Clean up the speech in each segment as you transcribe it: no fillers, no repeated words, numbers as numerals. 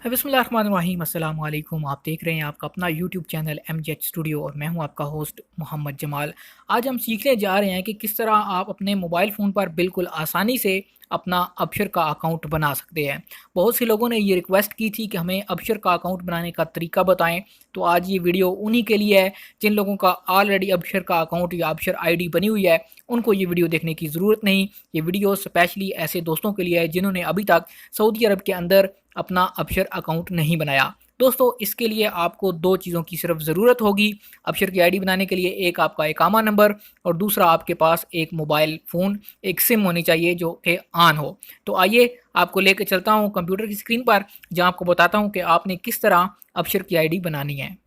बिस्मिल्लाहिर्रहमानिर्रहीम अस्सलाम वालेकुम। आप देख रहे हैं आपका अपना यूट्यूब चैनल MJ स्टूडियो और मैं हूं आपका होस्ट मोहम्मद जमाल। आज हम सीखने जा रहे हैं कि किस तरह आप अपने मोबाइल फ़ोन पर बिल्कुल आसानी से अपना अबशर का अकाउंट बना सकते हैं। बहुत से लोगों ने ये रिक्वेस्ट की थी कि हमें अबशर का अकाउंट बनाने का तरीका बताएं, तो आज ये वीडियो उन्हीं के लिए है जिन लोगों का ऑलरेडी अबशर का अकाउंट या अबशर आईडी बनी हुई है। उनको ये वीडियो देखने की ज़रूरत नहीं। ये वीडियो स्पेशली ऐसे दोस्तों के लिए है जिन्होंने अभी तक सऊदी अरब के अंदर अपना अबशर अकाउंट नहीं बनाया। दोस्तों, इसके लिए आपको दो चीज़ों की सिर्फ ज़रूरत होगी अबशर की आईडी बनाने के लिए। एक आपका इकामा नंबर और दूसरा आपके पास एक मोबाइल फ़ोन, एक सिम होनी चाहिए जो कि ऑन हो। तो आइए आपको लेकर चलता हूँ कंप्यूटर की स्क्रीन पर, जहाँ आपको बताता हूँ कि आपने किस तरह अबशर की आईडी बनानी है।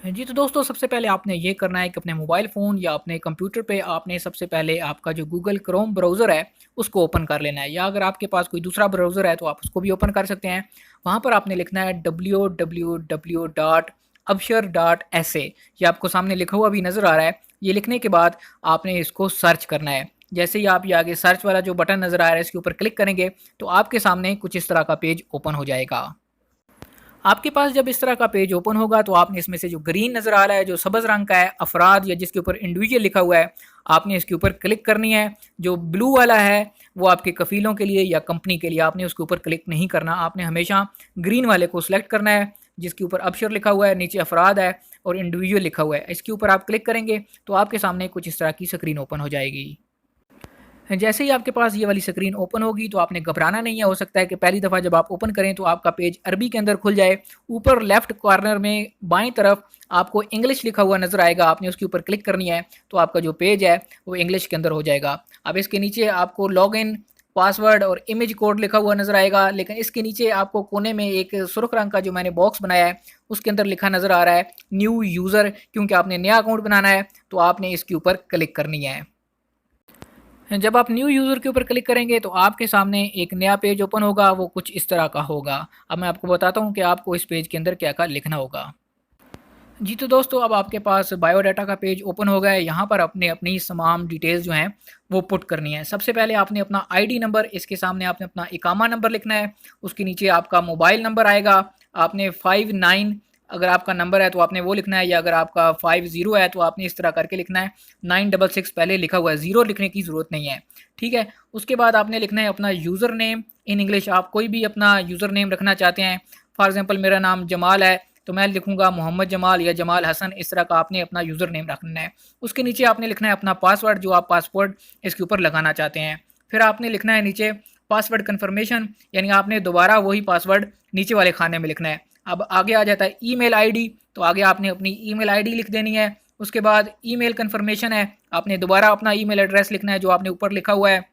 जी, तो दोस्तों सबसे पहले आपने ये करना है कि अपने मोबाइल फ़ोन या अपने कंप्यूटर पे आपने सबसे पहले आपका जो गूगल क्रोम ब्राउज़र है, उसको ओपन कर लेना है, या अगर आपके पास कोई दूसरा ब्राउज़र है तो आप उसको भी ओपन कर सकते हैं। वहाँ पर आपने लिखना है www.abshir.sa। ये आपको सामने लिखा हुआ भी नज़र आ रहा है। ये लिखने के बाद आपने इसको सर्च करना है। जैसे ही आप ये आगे सर्च वाला जो बटन नज़र आ रहा है इसके ऊपर क्लिक करेंगे, तो आपके सामने कुछ इस तरह का पेज ओपन हो जाएगा। आपके पास जब इस तरह का पेज ओपन होगा तो आपने इसमें से जो ग्रीन नज़र आ रहा है, जो सब्ज़ रंग का है, अफराद या जिसके ऊपर इंडिविजुअल लिखा हुआ है, आपने इसके ऊपर क्लिक करनी है। जो ब्लू वाला है वो आपके कफ़ीलों के लिए या कंपनी के लिए, आपने उसके ऊपर क्लिक नहीं करना। आपने हमेशा ग्रीन वाले को सिलेक्ट करना है जिसके ऊपर अबशर लिखा हुआ है, नीचे अफराद है और इंडिविजुअल लिखा हुआ है। इसके ऊपर आप क्लिक करेंगे तो आपके सामने कुछ इस तरह की स्क्रीन ओपन हो जाएगी। जैसे ही आपके पास ये वाली स्क्रीन ओपन होगी तो आपने घबराना नहीं है। हो सकता है कि पहली दफ़ा जब आप ओपन करें तो आपका पेज अरबी के अंदर खुल जाए। ऊपर लेफ्ट कॉर्नर में बाईं तरफ आपको इंग्लिश लिखा हुआ नज़र आएगा, आपने उसके ऊपर क्लिक करनी है तो आपका जो पेज है वो इंग्लिश के अंदर हो जाएगा। अब इसके नीचे आपको लॉगिन, पासवर्ड और इमेज कोड लिखा हुआ नज़र आएगा, लेकिन इसके नीचे आपको कोने में एक सुर्ख रंग का जो मैंने बॉक्स बनाया है उसके अंदर लिखा नज़र आ रहा है न्यू यूज़र। क्योंकि आपने नया अकाउंट बनाना है तो आपने इसके ऊपर क्लिक करनी है। जब आप न्यू यूज़र के ऊपर क्लिक करेंगे तो आपके सामने एक नया पेज ओपन होगा, वो कुछ इस तरह का होगा। अब मैं आपको बताता हूँ कि आपको इस पेज के अंदर क्या-क्या लिखना होगा। जी, तो दोस्तों अब आपके पास बायोडाटा का पेज ओपन हो गया है। यहाँ पर आपने अपनी तमाम डिटेल्स जो हैं वो पुट करनी है। सबसे पहले आपने अपना आईडी नंबर, इसके सामने आपने अपना इकामा नंबर लिखना है। उसके नीचे आपका मोबाइल नंबर आएगा। आपने 59 अगर आपका नंबर है तो आपने वो लिखना है, या अगर आपका 50 है तो आपने इस तरह करके लिखना है। 966 पहले लिखा हुआ है, ज़ीरो लिखने की ज़रूरत नहीं है। ठीक है? उसके बाद आपने लिखना है अपना यूज़र नेम इन इंग्लिश। आप कोई भी अपना यूज़र नेम रखना चाहते हैं। फॉर एग्ज़ाम्पल मेरा नाम जमाल है तो मैं लिखूँगा मोहम्मद जमाल या जमाल हसन, इस तरह का आपने अपना यूज़र नेम रखना है। उसके नीचे आपने लिखना है अपना पासवर्ड, जो आप पासवर्ड इसके ऊपर लगाना चाहते हैं। फिर आपने लिखना है नीचे पासवर्ड कन्फर्मेशन, यानी आपने दोबारा वही पासवर्ड नीचे वाले खाने में लिखना है। अब आगे आ जाता है ईमेल आईडी, तो आगे आपने अपनी ईमेल आईडी लिख देनी है। उसके बाद ईमेल कन्फर्मेशन है, आपने दोबारा अपना ईमेल एड्रेस लिखना है जो आपने ऊपर लिखा हुआ है।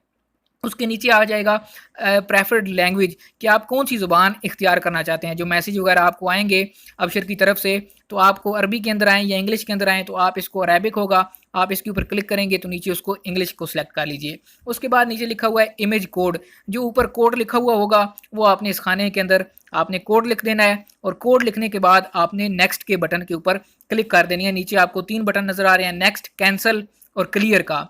उसके नीचे आ जाएगा प्रेफर्ड लैंग्वेज, कि आप कौन-सी ज़ुबान इख्तियार करना चाहते हैं। जो मैसेज वगैरह आपको आएँगे अबशर की तरफ से, तो आपको अरबी के अंदर आएँ या इंग्लिश के अंदर आएँ, तो आप इसको अरेबिक होगा, आप इसके ऊपर क्लिक करेंगे तो नीचे उसको इंग्लिश को सिलेक्ट कर लीजिए। उसके बाद नीचे लिखा हुआ है इमेज कोड, जो ऊपर कोड लिखा हुआ होगा वो आपने इस खाने के अंदर आपने कोड लिख देना है, और कोड लिखने के बाद आपने नेक्स्ट के बटन के ऊपर क्लिक कर देनी है। नीचे आपको 3 बटन नज़र आ रहे हैं, नेक्स्ट, कैंसल और क्लियर का।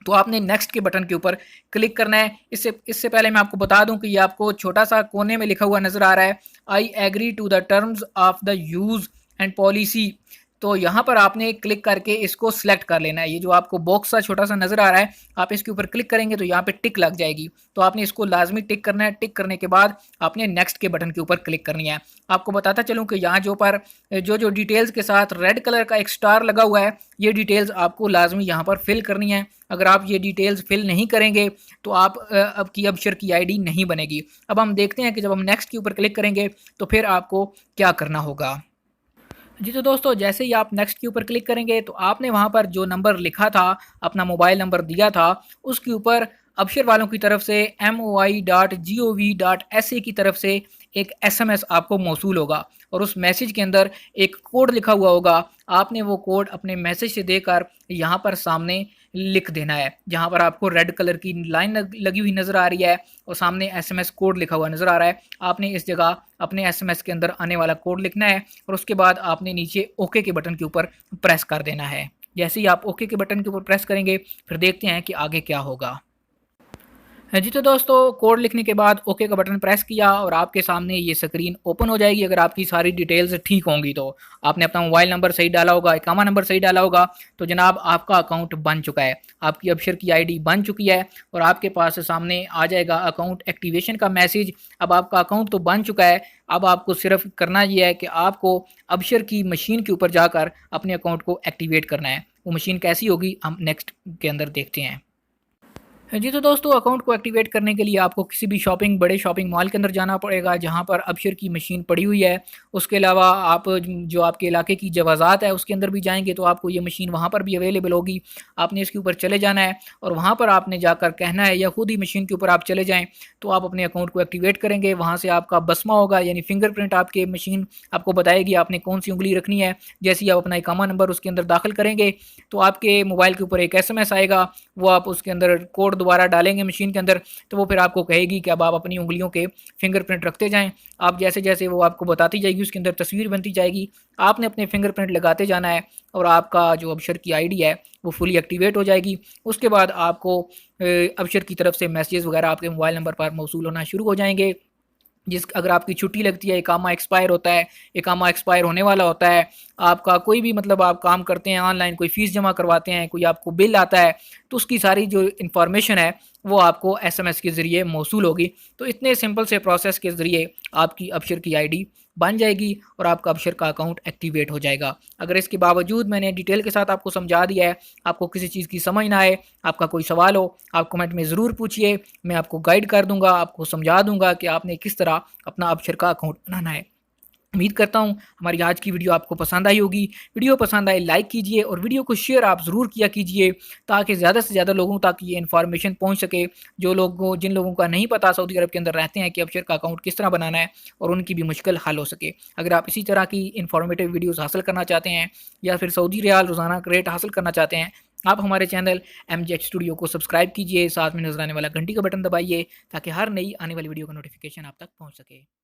तो आपने नेक्स्ट के बटन के ऊपर क्लिक करना है। इससे इससे पहले मैं आपको बता दूं कि ये आपको छोटा सा कोने में लिखा हुआ नज़र आ रहा है, I agree to the terms of the use and policy. तो यहाँ पर आपने क्लिक करके इसको सिलेक्ट कर लेना है। ये जो आपको बॉक्स सा छोटा सा नज़र आ रहा है, आप इसके ऊपर क्लिक करेंगे तो यहाँ पे टिक लग जाएगी, तो आपने इसको लाजमी टिक करना है। टिक करने के बाद आपने नेक्स्ट के बटन के ऊपर क्लिक करनी है। आपको बताता चलूँ कि यहाँ जो डिटेल्स के साथ रेड कलर का एक स्टार लगा हुआ है, ये डिटेल्स आपको लाजमी यहाँ पर फिल करनी है। अगर आप ये डिटेल्स फिल नहीं करेंगे तो आपकी अबशर की आईडी नहीं बनेगी। अब हम देखते हैं कि जब हम नेक्स्ट के ऊपर क्लिक करेंगे तो फिर आपको क्या करना होगा। जी, तो दोस्तों जैसे ही आप नेक्स्ट के ऊपर क्लिक करेंगे तो आपने वहाँ पर जो नंबर लिखा था, अपना मोबाइल नंबर दिया था, उसके ऊपर अबशर वालों की तरफ से moi.gov.sa की तरफ से एक SMS आपको मौसूल होगा, और उस मैसेज के अंदर एक कोड लिखा हुआ होगा। आपने वो कोड अपने मैसेज से देकर यहाँ पर सामने लिख देना है। जहाँ पर आपको रेड कलर की लाइन लगी हुई नज़र आ रही है और सामने एसएमएस कोड लिखा हुआ नज़र आ रहा है, आपने इस जगह अपने एसएमएस के अंदर आने वाला कोड लिखना है और उसके बाद आपने नीचे ओके के बटन के ऊपर प्रेस कर देना है। जैसे ही आप ओके के बटन के ऊपर प्रेस करेंगे, फिर देखते हैं कि आगे क्या होगा। हाँ जी, तो दोस्तों कोड लिखने के बाद ओके का बटन प्रेस किया और आपके सामने ये स्क्रीन ओपन हो जाएगी। अगर आपकी सारी डिटेल्स ठीक होंगी तो आपने अपना मोबाइल नंबर सही डाला होगा, इकामा नंबर सही डाला होगा, तो जनाब आपका अकाउंट बन चुका है। आपकी अबशर की आईडी बन चुकी है और आपके पास सामने आ जाएगा अकाउंट एक्टिवेशन का मैसेज। अब आपका अकाउंट तो बन चुका है, अब आपको सिर्फ करना ये है कि आपको अबशर की मशीन के ऊपर जाकर अपने अकाउंट को एक्टिवेट करना है। वो मशीन कैसी होगी हम नेक्स्ट के अंदर देखते हैं। जी, तो दोस्तों अकाउंट को एक्टिवेट करने के लिए आपको किसी भी बड़े शॉपिंग मॉल के अंदर जाना पड़ेगा जहाँ पर अबशर की मशीन पड़ी हुई है। उसके अलावा आप जो आपके इलाके की जवाज़ात है उसके अंदर भी जाएँगे तो आपको ये मशीन वहाँ पर भी अवेलेबल होगी। आपने इसके ऊपर चले जाना है और वहाँ पर आपने जाकर कहना है या खुद ही मशीन के ऊपर आप चले जाएँ तो आप अपने अकाउंट को एक्टिवेट करेंगे। वहाँ से आपका बसमा होगा यानी फिंगरप्रिंट आपके मशीन आपको बताएगी आपने कौन-सी उँगली रखनी है। जैसे ही आप अपना इकामा नंबर उसके अंदर दाखिल करेंगे तो आपके मोबाइल के ऊपर एक एसएमएस आएगा, वो आप उसके अंदर कोड दोबारा डालेंगे मशीन के अंदर, तो वो फिर आपको कहेगी कि अब आप अपनी उँगलियों के फिंगरप्रिंट रखते जाएँ। आप जैसे-जैसे वो आपको बताती जाएगी उसके अंदर तस्वीर बनती जाएगी, आपने अपने फिंगरप्रिंट लगाते जाना है और आपका जो अबशर की आईडी है वो फुली एक्टिवेट हो जाएगी। उसके बाद आपको अबशर की तरफ से मैसेजेस वगैरह आपके मोबाइल नंबर पर मौसूल होना शुरू हो जाएँगे। अगर आपकी छुट्टी लगती है, इकामा एक्सपायर होता है, इकामा एक्सपायर होने वाला होता है, आपका कोई भी मतलब आप काम करते हैं ऑनलाइन, कोई फ़ीस जमा करवाते हैं, कोई आपको बिल आता है, तो उसकी सारी जो इन्फॉर्मेशन है, वो आपको एसएमएस के ज़रिए मौसूल होगी। तो इतने सिंपल से प्रोसेस के ज़रिए आपकी अबशर की आईडी बन जाएगी और आपका अबशर का अकाउंट एक्टिवेट हो जाएगा। अगर इसके बावजूद मैंने डिटेल के साथ आपको समझा दिया है, आपको किसी चीज़ की समझ ना आए, आपका कोई सवाल हो, आप कमेंट में ज़रूर पूछिए, मैं आपको गाइड कर दूँगा, आपको समझा दूँगा कि आपने किस तरह अपना अबशर का अकाउंट बनाना है। उम्मीद करता हूँ हमारी आज की वीडियो आपको पसंद आई होगी। वीडियो पसंद आए लाइक कीजिए और वीडियो को शेयर आप ज़रूर किया कीजिए ताकि ज़्यादा से ज़्यादा लोगों तक ये इन्फॉर्मेशन पहुँच सके। जिन लोगों का नहीं पता सऊदी अरब के अंदर रहते हैं कि अबशर का अकाउंट किस तरह बनाना है और उनकी भी मुश्किल हल हो सके। अगर आप इसी तरह की इन्फॉर्मेटिव वीडियोज़ हासिल करना चाहते हैं या फिर सऊदी रियाल रोज़ाना का रेट हासिल करना चाहते हैं, आप हमारे चैनल MJH स्टूडियो को सब्सक्राइब कीजिए, साथ में नज़र आने वाला घंटी का बटन दबाइए ताकि हर नई आने वाली वीडियो का नोटिफिकेशन आप तक पहुँच सके।